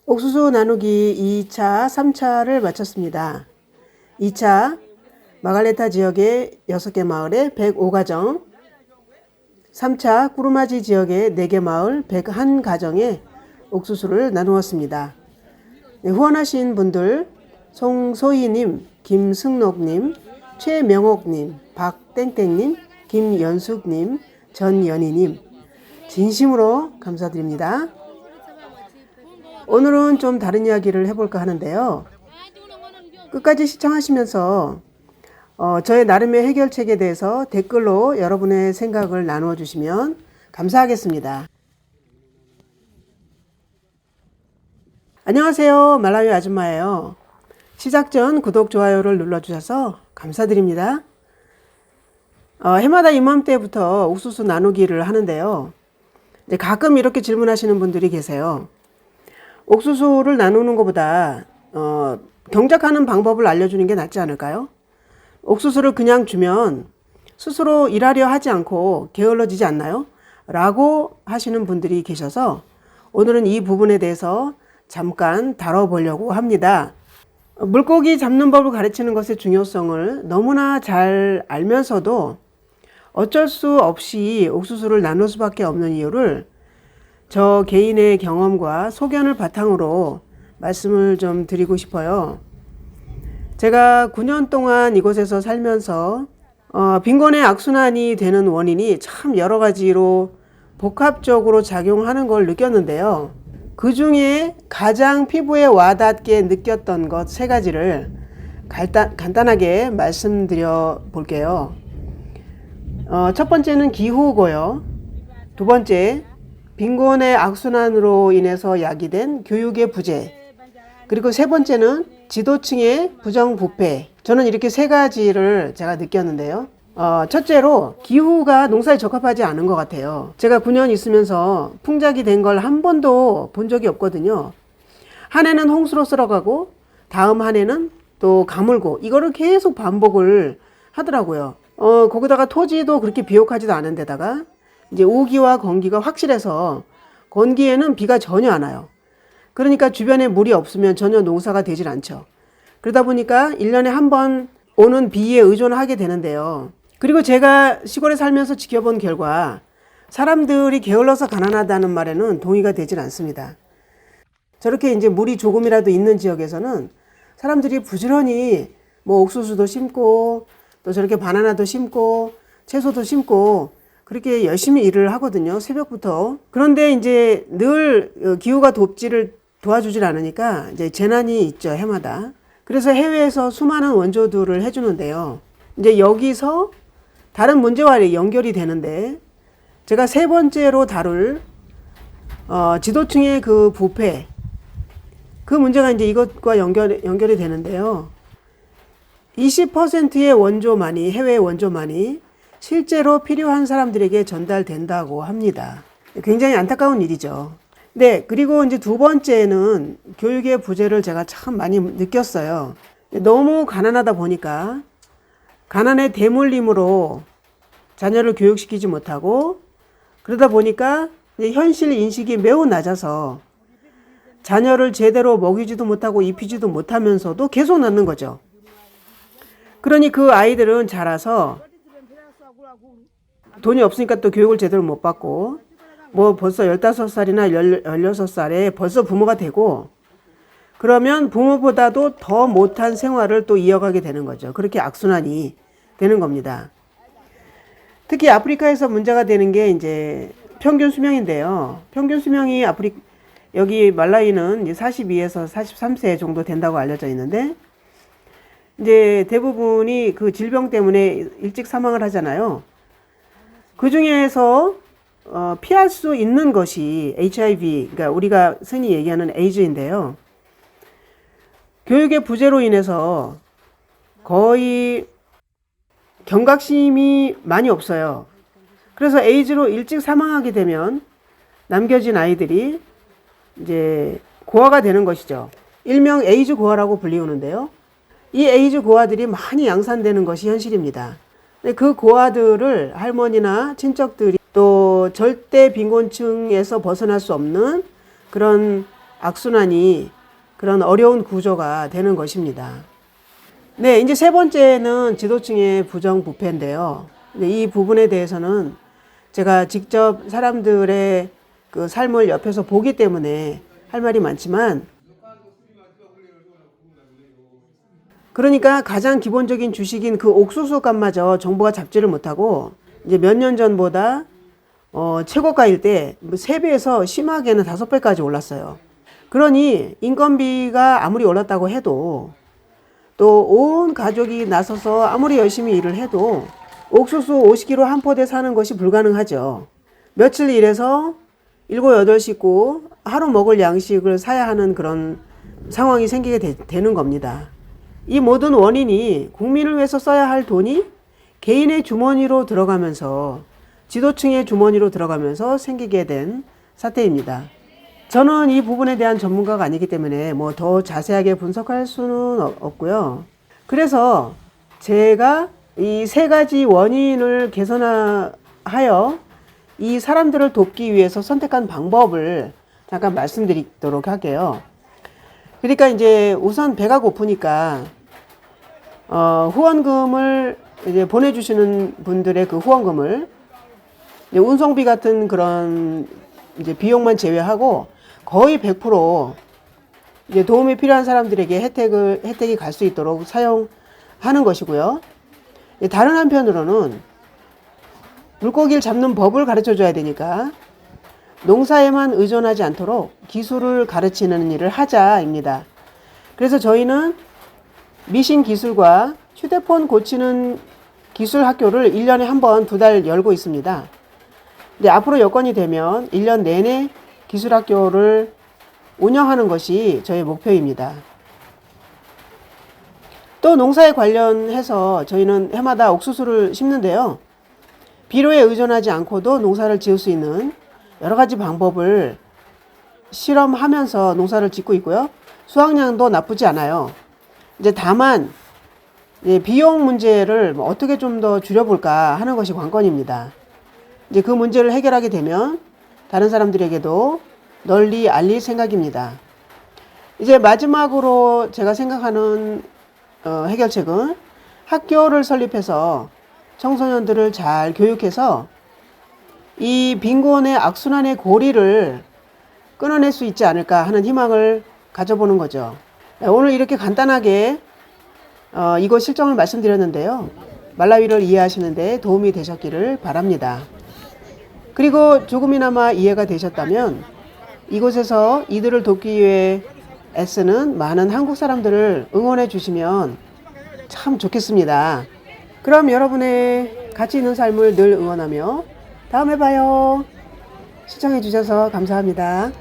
옥수수 나누기 2차, 3차를 마쳤습니다. 2차 마갈레타 지역의 6개 마을에 105가정, 3차 꾸루마지 지역의 4개 마을 101가정에 옥수수를 나누었습니다. 네, 후원하신 분들 송소희님, 김승록님, 최명옥님, 박땡땡님, 김연숙님, 전연희님 진심으로 감사드립니다. 오늘은 좀 다른 이야기를 해볼까 하는데요. 끝까지 시청하시면서 저의 나름의 해결책에 대해서 댓글로 여러분의 생각을 나누어 주시면 감사하겠습니다. 안녕하세요. 말라위 아줌마예요. 시작 전 구독, 좋아요를 눌러주셔서 감사드립니다. 해마다 이맘때부터 옥수수 나누기를 하는데요. 가끔 이렇게 질문하시는 분들이 계세요. 옥수수를 나누는 것보다 경작하는 방법을 알려주는 게 낫지 않을까요? 옥수수를 그냥 주면 스스로 일하려 하지 않고 게을러지지 않나요? 라고 하시는 분들이 계셔서 오늘은 이 부분에 대해서 잠깐 다뤄보려고 합니다. 물고기 잡는 법을 가르치는 것의 중요성을 너무나 잘 알면서도 어쩔 수 없이 옥수수를 나눌 수밖에 없는 이유를 저 개인의 경험과 소견을 바탕으로 말씀을 좀 드리고 싶어요. 제가 9년 동안 이곳에서 살면서 빈곤의 악순환이 되는 원인이 참 여러 가지로 복합적으로 작용하는 걸 느꼈는데요. 그 중에 가장 피부에 와닿게 느꼈던 것 3가지를 간단하게 말씀드려 볼게요. 첫 번째는 기후고요. 두 번째, 빈곤의 악순환으로 인해서 야기된 교육의 부재. 그리고 세 번째는 지도층의 부정부패. 저는 이렇게 3가지를 제가 느꼈는데요. 첫째로 기후가 농사에 적합하지 않은 것 같아요. 제가 9년 있으면서 풍작이 된 걸 한 번도 본 적이 없거든요. 한 해는 홍수로 쓸어가고 다음 한 해는 또 가물고 이거를 계속 반복을 하더라고요. 거기다가 토지도 그렇게 비옥하지도 않은 데다가 이제 우기와 건기가 확실해서 건기에는 비가 전혀 안 와요. 그러니까 주변에 물이 없으면 전혀 농사가 되질 않죠. 그러다 보니까 1년에 한 번 오는 비에 의존하게 되는데요. 그리고 제가 시골에 살면서 지켜본 결과 사람들이 게을러서 가난하다는 말에는 동의가 되질 않습니다. 저렇게 이제 물이 조금이라도 있는 지역에서는 사람들이 부지런히 뭐 옥수수도 심고 또 저렇게 바나나도 심고 채소도 심고 그렇게 열심히 일을 하거든요. 새벽부터. 그런데 이제 늘 기후가 돕지를 도와주질 않으니까 이제 재난이 있죠. 해마다. 그래서 해외에서 수많은 원조들을 해주는데요. 이제 여기서 다른 문제와 연결이 되는데 제가 3번째로 다룰 지도층의 그 부패 그 문제가 이제 이것과 연결이 되는데요. 20%의 원조만이 해외 원조만이 실제로 필요한 사람들에게 전달된다고 합니다. 굉장히 안타까운 일이죠. 네, 그리고 이제 두 번째는 교육의 부재를 제가 참 많이 느꼈어요. 너무 가난하다 보니까 가난의 대물림으로 자녀를 교육시키지 못하고 그러다 보니까 이제 현실 인식이 매우 낮아서 자녀를 제대로 먹이지도 못하고 입히지도 못하면서도 계속 낳는 거죠. 그러니 그 아이들은 자라서 돈이 없으니까 또 교육을 제대로 못 받고 뭐 벌써 15살이나 16살에 벌써 부모가 되고 그러면 부모보다도 더 못한 생활을 또 이어가게 되는 거죠. 그렇게 악순환이 되는 겁니다. 특히 아프리카에서 문제가 되는 게 이제 평균 수명인데요. 평균 수명이 여기 말라위는 이제 42에서 43세 정도 된다고 알려져 있는데 이제 대부분이 그 질병 때문에 일찍 사망을 하잖아요. 그 중에서 피할 수 있는 것이 HIV, 그러니까 우리가 흔히 얘기하는 에이즈인데요. 교육의 부재로 인해서 거의 경각심이 많이 없어요. 그래서 에이즈로 일찍 사망하게 되면 남겨진 아이들이 이제 고아가 되는 것이죠. 일명 에이즈 고아라고 불리우는데요. 이 에이즈 고아들이 많이 양산되는 것이 현실입니다. 그 고아들을 할머니나 친척들이 또 절대 빈곤층에서 벗어날 수 없는 그런 악순환이 그런 어려운 구조가 되는 것입니다. 네, 이제 세 번째는 지도층의 부정부패인데요. 이 부분에 대해서는 제가 직접 사람들의 그 삶을 옆에서 보기 때문에 할 말이 많지만, 그러니까 가장 기본적인 주식인 그 옥수수 값마저 정부가 잡지를 못하고 이제 몇 년 전보다 최고가일 때 3배에서 심하게는 5배까지 올랐어요. 그러니 인건비가 아무리 올랐다고 해도 또 온 가족이 나서서 아무리 열심히 일을 해도 옥수수 50kg 한 포대 사는 것이 불가능하죠. 며칠 일해서 7, 8식구 하루 먹을 양식을 사야 하는 그런 상황이 생기게 되는 겁니다. 이 모든 원인이 국민을 위해서 써야 할 돈이 개인의 주머니로 들어가면서 지도층의 주머니로 들어가면서 생기게 된 사태입니다. 저는 이 부분에 대한 전문가가 아니기 때문에 뭐 더 자세하게 분석할 수는 없고요. 그래서 제가 이 3가지 원인을 개선하여 이 사람들을 돕기 위해서 선택한 방법을 잠깐 말씀드리도록 할게요. 그러니까 이제 우선 배가 고프니까 후원금을 이제 보내주시는 분들의 그 후원금을 이제 운송비 같은 그런 이제 비용만 제외하고 거의 100% 이제 도움이 필요한 사람들에게 혜택이 갈 수 있도록 사용하는 것이고요. 다른 한편으로는 물고기를 잡는 법을 가르쳐 줘야 되니까 농사에만 의존하지 않도록 기술을 가르치는 일을 하자입니다. 그래서 저희는 미신 기술과 휴대폰 고치는 기술 학교를 1년에 한 번 2달 열고 있습니다. 근데 앞으로 여건이 되면 1년 내내 기술 학교를 운영하는 것이 저희 목표입니다. 또 농사에 관련해서 저희는 해마다 옥수수를 심는데요. 비료에 의존하지 않고도 농사를 지을 수 있는 여러 가지 방법을 실험하면서 농사를 짓고 있고요. 수확량도 나쁘지 않아요. 이제 다만 비용 문제를 어떻게 좀 더 줄여볼까 하는 것이 관건입니다. 이제 그 문제를 해결하게 되면 다른 사람들에게도 널리 알릴 생각입니다. 이제 마지막으로 제가 생각하는 해결책은 학교를 설립해서 청소년들을 잘 교육해서 이 빈곤의 악순환의 고리를 끊어낼 수 있지 않을까 하는 희망을 가져보는 거죠. 오늘 이렇게 간단하게 이거 실정을 말씀드렸는데요. 말라위를 이해하시는 데 도움이 되셨기를 바랍니다. 그리고 조금이나마 이해가 되셨다면 이곳에서 이들을 돕기 위해 애쓰는 많은 한국 사람들을 응원해 주시면 참 좋겠습니다. 그럼 여러분의 가치 있는 삶을 늘 응원하며 다음에 봐요. 시청해 주셔서 감사합니다.